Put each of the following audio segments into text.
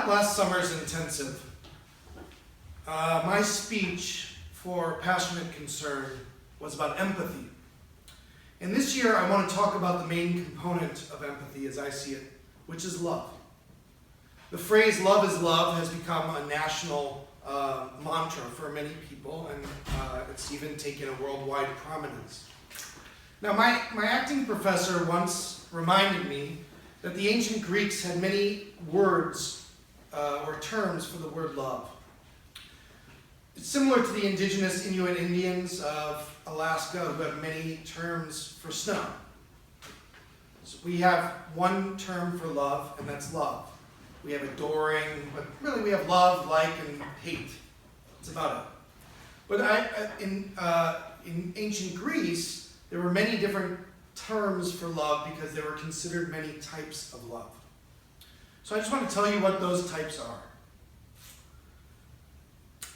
at last summer's intensive, my speech for Passionate Concern was about empathy. And this year I want to talk about the main component of empathy as I see it, which is love. The phrase "love is love" has become a national mantra for many people, and it's even taken a worldwide prominence. Now, my acting professor once reminded me that the ancient Greeks had many words or terms for the word love. It's similar to the indigenous Inuit Indians of Alaska, who have many terms for snow. So we have one term for love, and that's love. We have adoring, but really we have love, like, and hate. That's about it. But in ancient Greece, there were many different terms for love because there were considered many types of love. So I just want to tell you what those types are.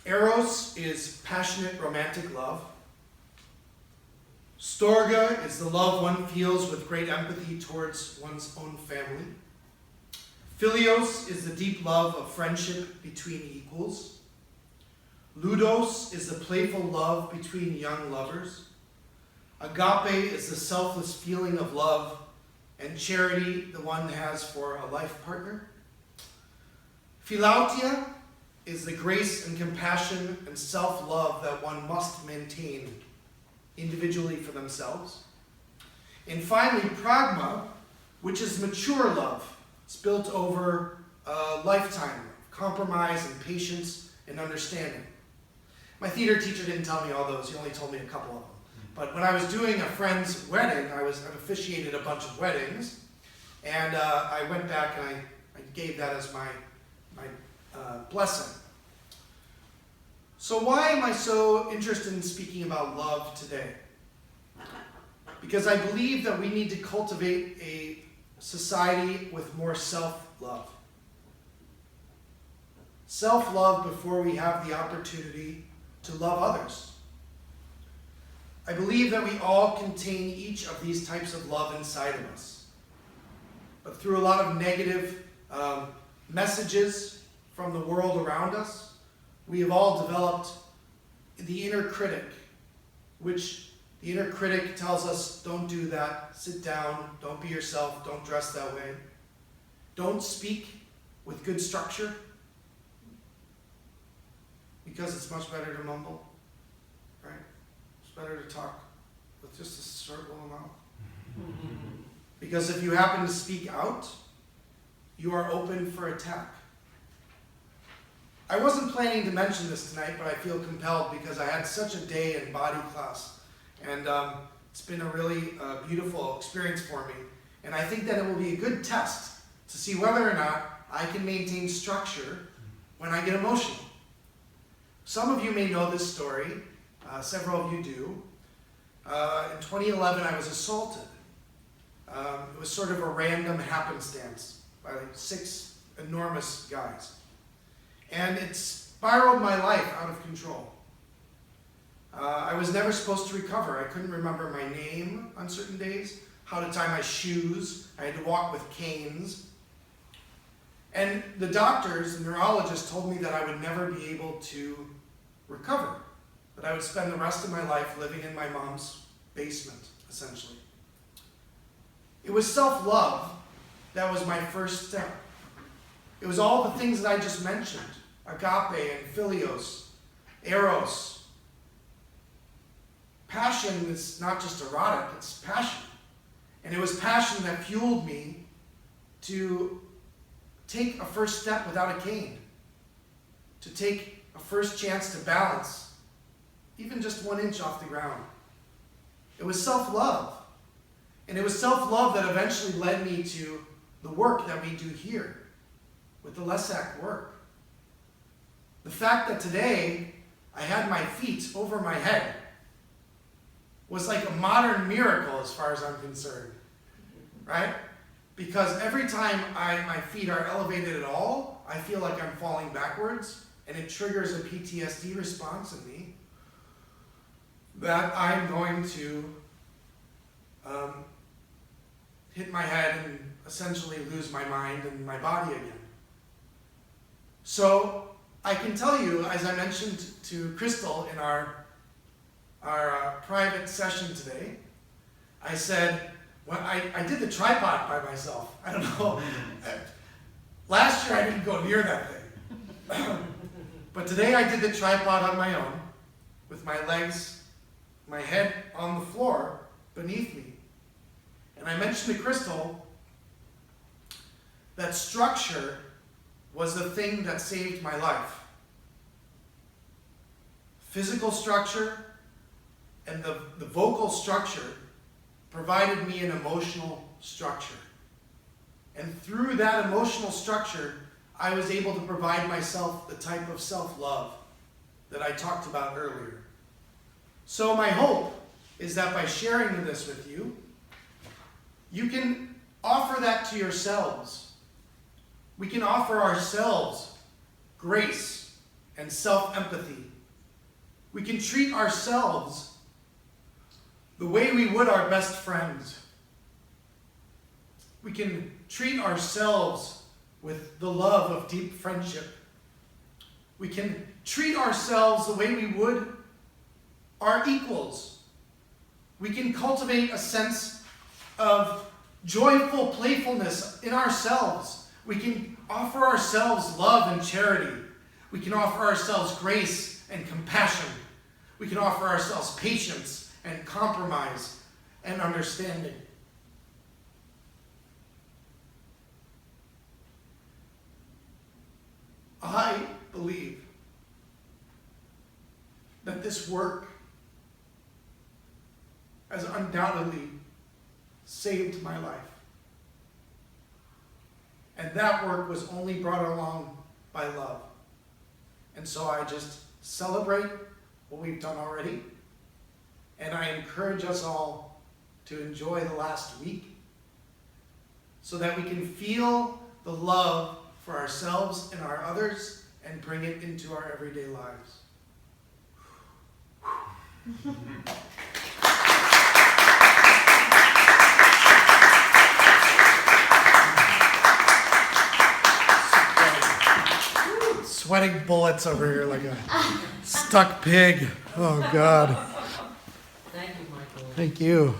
Eros is passionate romantic love. Storge is the love one feels with great empathy towards one's own family. Philios is the deep love of friendship between equals. Ludos is the playful love between young lovers. Agape is the selfless feeling of love, and charity the one has for a life partner. Philautia is the grace and compassion and self-love that one must maintain individually for themselves. And finally, pragma, which is mature love. It's built over a lifetime of compromise and patience and understanding. My theater teacher didn't tell me all those. He only told me a couple of them. But when I was doing a friend's wedding, I've officiated a bunch of weddings, and I went back and I gave that as my blessing. So why am I so interested in speaking about love today? Because I believe that we need to cultivate a society with more self-love. Self-love before we have the opportunity to love others. I believe that we all contain each of these types of love inside of us. But through a lot of negative messages from the world around us, we have all developed the inner critic, which the inner critic tells us, don't do that, sit down, don't be yourself, don't dress that way. Don't speak with good structure, because it's much better to mumble, right? It's better to talk with just a short little mouth. Because if you happen to speak out, you are open for attack. I wasn't planning to mention this tonight, but I feel compelled because I had such a day in body class. And it's been a really beautiful experience for me. And I think that it will be a good test to see whether or not I can maintain structure when I get emotional. Some of you may know this story. Several of you do. In 2011, I was assaulted. It was sort of a random happenstance by like 6 enormous guys. And it spiraled my life out of control. I was never supposed to recover. I couldn't remember my name on certain days, how to tie my shoes. I had to walk with canes. And the doctors, the neurologists, told me that I would never be able to recover, that I would spend the rest of my life living in my mom's basement, essentially. It was self-love that was my first step. It was all the things that I just mentioned, agape and philios, eros. Passion is not just erotic, it's passion. And it was passion that fueled me to take a first step without a cane, to take a first chance to balance, even just 1 inch off the ground. It was self-love. And it was self-love that eventually led me to the work that we do here with the Lessac work. The fact that today I had my feet over my head was like a modern miracle as far as I'm concerned, right? Because every time my feet are elevated at all, I feel like I'm falling backwards, and it triggers a PTSD response in me that I'm going to hit my head and essentially lose my mind and my body again. So I can tell you, as I mentioned to Crystal in our private session today, I said, well, I did the tripod by myself. I don't know. Last year I didn't go near that thing. But today I did the tripod on my own, with my legs, my head on the floor beneath me. And I mentioned to Crystal that structure was the thing that saved my life. Physical structure and the vocal structure provided me an emotional structure. And through that emotional structure, I was able to provide myself the type of self-love that I talked about earlier. So my hope is that by sharing this with you, you can offer that to yourselves. We can offer ourselves grace and self-empathy. We can treat ourselves the way we would our best friends. We can treat ourselves with the love of deep friendship. We can treat ourselves the way we would our equals. We can cultivate a sense of joyful playfulness in ourselves. We can offer ourselves love and charity. We can offer ourselves grace and compassion. We can offer ourselves patience and compromise and understanding. I believe that this work has undoubtedly saved my life. And that work was only brought along by love. And so I just celebrate what we've done already. And I encourage us all to enjoy the last week so that we can feel the love for ourselves and our others and bring it into our everyday lives. Sweating bullets over here like a stuck pig. Oh, God. Thank you, Michael. Thank you.